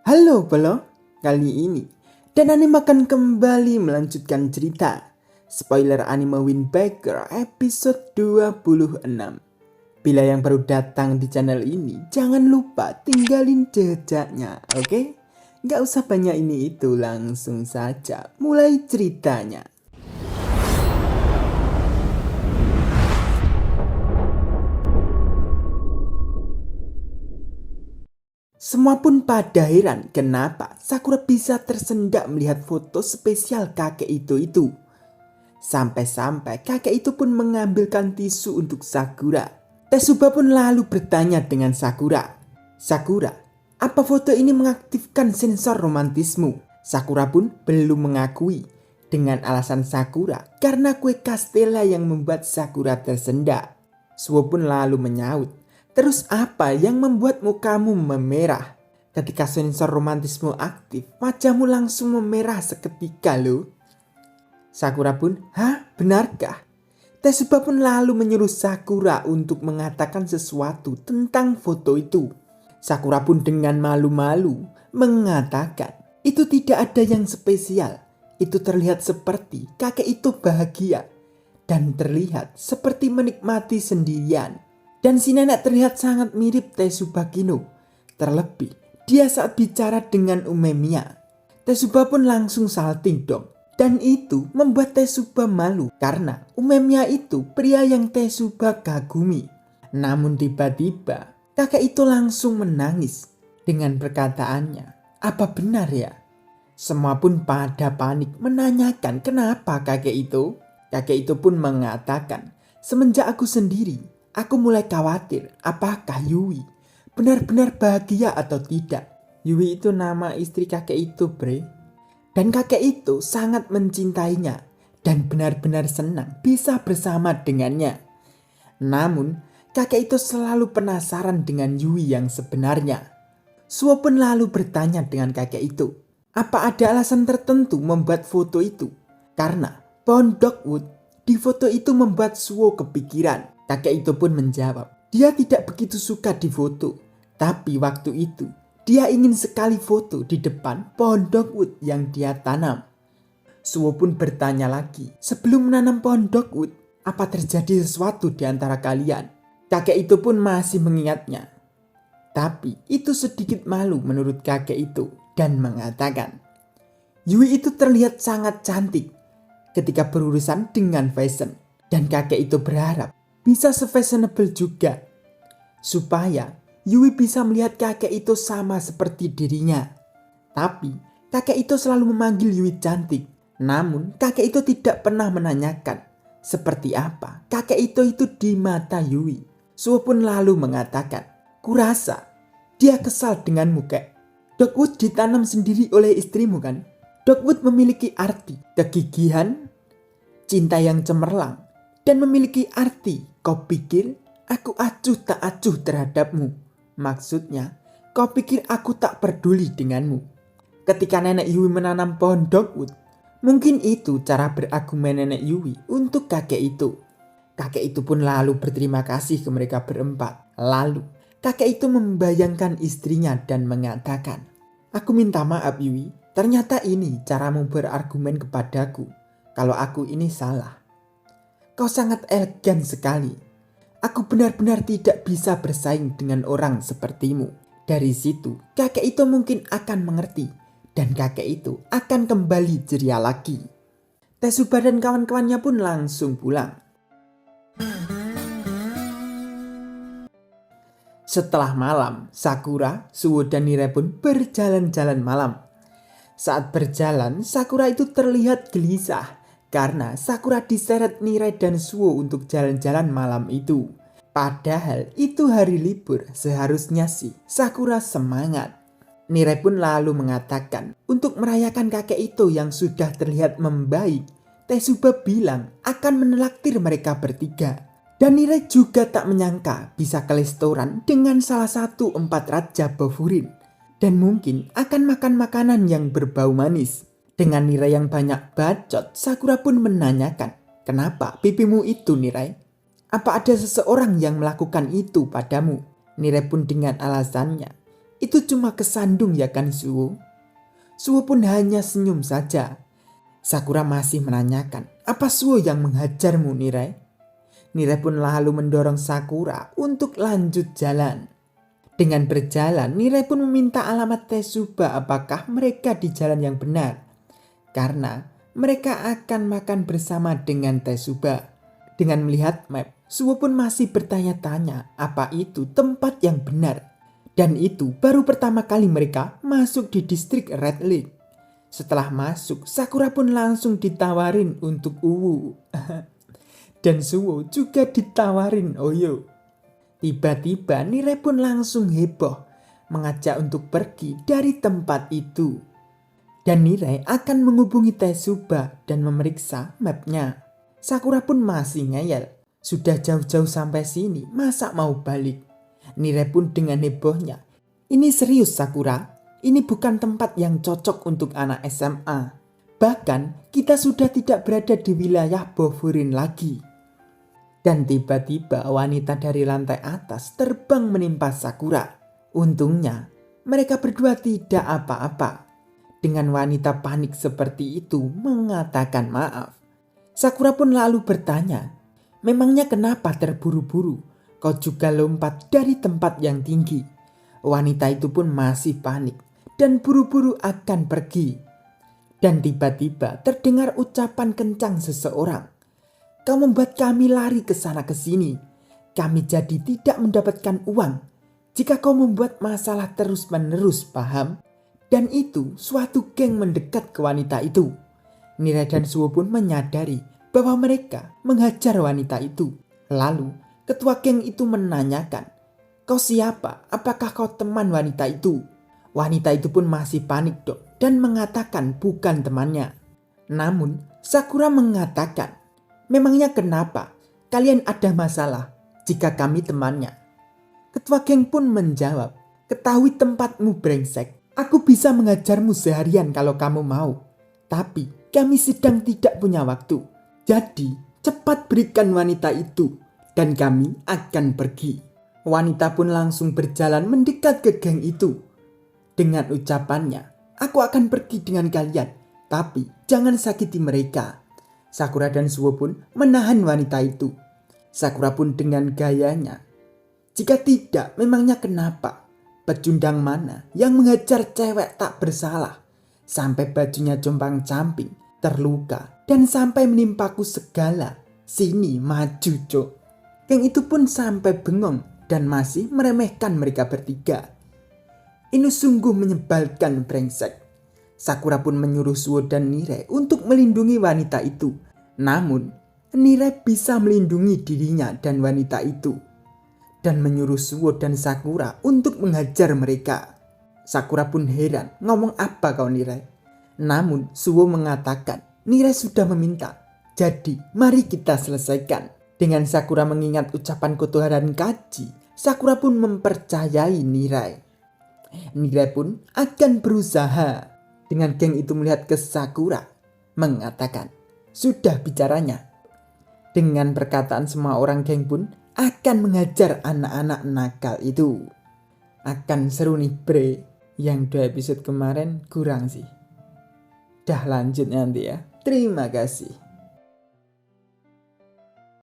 Halo Belo, kali ini dan anime akan kembali melanjutkan cerita spoiler anime Windbreaker episode 26. Bila yang baru datang di channel ini, jangan lupa tinggalin jejaknya, oke? Gak usah banyak ini itu, langsung saja mulai ceritanya. Semua pun pada heran kenapa Sakura bisa tersendak melihat foto spesial kakek itu. Sampai-sampai kakek itu pun mengambilkan tisu untuk Sakura. Tetsuba pun lalu bertanya dengan Sakura. Sakura, apa foto ini mengaktifkan sensor romantismu? Sakura pun belum mengakui. Dengan alasan Sakura karena kue kastela yang membuat Sakura tersendak. Suwo pun lalu menyaut. Terus apa yang membuat mukamu memerah? Ketika sensor romantisme aktif, wajahmu langsung memerah seketika loh. Sakura pun, hah benarkah? Tetsuba pun lalu menyuruh Sakura untuk mengatakan sesuatu tentang foto itu. Sakura pun dengan malu-malu mengatakan, itu tidak ada yang spesial. Itu terlihat seperti kakek itu bahagia. Dan terlihat seperti menikmati sendirian. Dan si nenek terlihat sangat mirip Tetsuba Kino. Terlebih, dia saat bicara dengan Umemiya. Tetsuba pun langsung salting dong. Dan itu membuat Tetsuba malu karena Umemiya itu pria yang Tetsuba kagumi. Namun tiba-tiba, kakek itu langsung menangis dengan perkataannya. Apa benar ya? Semua pun pada panik menanyakan kenapa kakek itu. Kakek itu pun mengatakan, semenjak aku sendiri, aku mulai khawatir apakah Yui benar-benar bahagia atau tidak. Yui itu nama istri kakek itu, bre. Dan kakek itu sangat mencintainya dan benar-benar senang bisa bersama dengannya. Namun, kakek itu selalu penasaran dengan Yui yang sebenarnya. Suwo pun lalu bertanya dengan kakek itu, apa ada alasan tertentu membuat foto itu? Karena pohon dogwood di foto itu membuat Suwo kepikiran. Kakek itu pun menjawab, dia tidak begitu suka di foto. Tapi waktu itu, dia ingin sekali foto di depan pohon dogwood yang dia tanam. Suwo pun bertanya lagi, sebelum menanam pohon dogwood, apa terjadi sesuatu di antara kalian? Kakek itu pun masih mengingatnya. Tapi itu sedikit malu menurut kakek itu dan mengatakan, Yui itu terlihat sangat cantik ketika berurusan dengan fashion. Dan kakek itu berharap bisa se-fashionable juga. Supaya Yui bisa melihat kakek itu sama seperti dirinya. Tapi kakek itu selalu memanggil Yui cantik. Namun kakek itu tidak pernah menanyakan seperti apa kakek itu di mata Yui. Suwo pun lalu mengatakan, kurasa dia kesal denganmu kek. Dogwood ditanam sendiri oleh istrimu kan? Dogwood memiliki arti kegigihan, cinta yang cemerlang, dan memiliki arti kau pikir aku acuh tak acuh terhadapmu. Maksudnya, kau pikir aku tak peduli denganmu. Ketika nenek Yui menanam pohon dogwood, mungkin itu cara berargumen nenek Yui untuk kakek itu. Kakek itu pun lalu berterima kasih ke mereka berempat. Lalu, kakek itu membayangkan istrinya dan mengatakan, aku minta maaf Yui, ternyata ini caramu berargumen kepadaku. Kalau aku ini salah. Kau sangat elegan sekali. Aku benar-benar tidak bisa bersaing dengan orang sepertimu. Dari situ, kakek itu mungkin akan mengerti. Dan kakek itu akan kembali ceria lagi. Tetsuba dan kawan-kawannya pun langsung pulang. Setelah malam, Sakura, Suwo dan Nire pun berjalan-jalan malam. Saat berjalan, Sakura itu terlihat gelisah. Karena Sakura diseret Nire dan Suwo untuk jalan-jalan malam itu. Padahal itu hari libur, seharusnya sih Sakura semangat. Nire pun lalu mengatakan untuk merayakan kakek itu yang sudah terlihat membaik, Tetsuba bilang akan menelaktir mereka bertiga. Dan Nire juga tak menyangka bisa ke restoran dengan salah satu empat raja Bofurin. Dan mungkin akan makan makanan yang berbau manis. Dengan Nire yang banyak bacot, Sakura pun menanyakan, kenapa pipimu itu Nire? Apa ada seseorang yang melakukan itu padamu? Nire pun dengan alasannya, itu cuma kesandung ya kan Suwo? Suwo pun hanya senyum saja. Sakura masih menanyakan, apa Suwo yang menghajarmu Nire? Nire pun lalu mendorong Sakura untuk lanjut jalan. Dengan berjalan, Nire pun meminta alamat Tesuba apakah mereka di jalan yang benar. Karena mereka akan makan bersama dengan Tesuba. Dengan melihat map, Suwo pun masih bertanya-tanya apa itu tempat yang benar. Dan itu baru pertama kali mereka masuk di distrik Red Lake. Setelah masuk, Sakura pun langsung ditawarin untuk uwu. Dan Suwo juga ditawarin Oyo. Tiba-tiba Nire pun langsung heboh mengajak untuk pergi dari tempat itu. Dan Nire akan menghubungi Tesuba dan memeriksa mapnya. Sakura pun masih ngeyel. Sudah jauh-jauh sampai sini, masa mau balik? Nire pun dengan hebohnya. Ini serius Sakura, ini bukan tempat yang cocok untuk anak SMA. Bahkan kita sudah tidak berada di wilayah Bofurin lagi. Dan tiba-tiba wanita dari lantai atas terbang menimpa Sakura. Untungnya mereka berdua tidak apa-apa. Dengan wanita panik seperti itu mengatakan maaf. Sakura pun lalu bertanya, memangnya kenapa terburu-buru? Kau juga lompat dari tempat yang tinggi. Wanita itu pun masih panik dan buru-buru akan pergi. Dan tiba-tiba terdengar ucapan kencang seseorang. Kau membuat kami lari ke sana ke sini. Kami jadi tidak mendapatkan uang. Jika kau membuat masalah terus-menerus, paham? Dan itu suatu geng mendekat ke wanita itu. Nire dan Suwo pun menyadari bahwa mereka menghajar wanita itu. Lalu ketua geng itu menanyakan, kau siapa? Apakah kau teman wanita itu? Wanita itu pun masih panik dok dan mengatakan bukan temannya. Namun Sakura mengatakan, memangnya kenapa? Kalian ada masalah jika kami temannya? Ketua geng pun menjawab, ketahui tempatmu brengsek. Aku bisa mengajarmu seharian kalau kamu mau. Tapi kami sedang tidak punya waktu. Jadi cepat berikan wanita itu dan kami akan pergi. Wanita pun langsung berjalan mendekat ke geng itu. Dengan ucapannya, aku akan pergi dengan kalian. Tapi jangan sakiti mereka. Sakura dan Suwo pun menahan wanita itu. Sakura pun dengan gayanya, jika tidak memangnya kenapa? Pecundang mana yang menghajar cewek tak bersalah sampai bajunya compang-camping, terluka dan sampai menimpaku segala. Sini maju cok. Geng itu pun sampai bengong dan masih meremehkan mereka bertiga. Ini sungguh menyebalkan brengsek. Sakura pun menyuruh Suwo dan Nire untuk melindungi wanita itu. Namun, Nire bisa melindungi dirinya dan wanita itu. Dan menyuruh Suwo dan Sakura untuk menghajar mereka. Sakura pun heran, ngomong apa kau Nire? Namun, Suwo mengatakan, Nire sudah meminta. Jadi, mari kita selesaikan. Dengan Sakura mengingat ucapan Kotoharan Kaji, Sakura pun mempercayai Nire. Nire pun akan berusaha. Dengan geng itu melihat ke Sakura, mengatakan, sudah bicaranya. Dengan perkataan semua orang geng pun akan mengajar anak-anak nakal itu. Akan seru nih bre. Yang 2 episode kemarin kurang sih. Dah lanjut nanti ya. Terima kasih.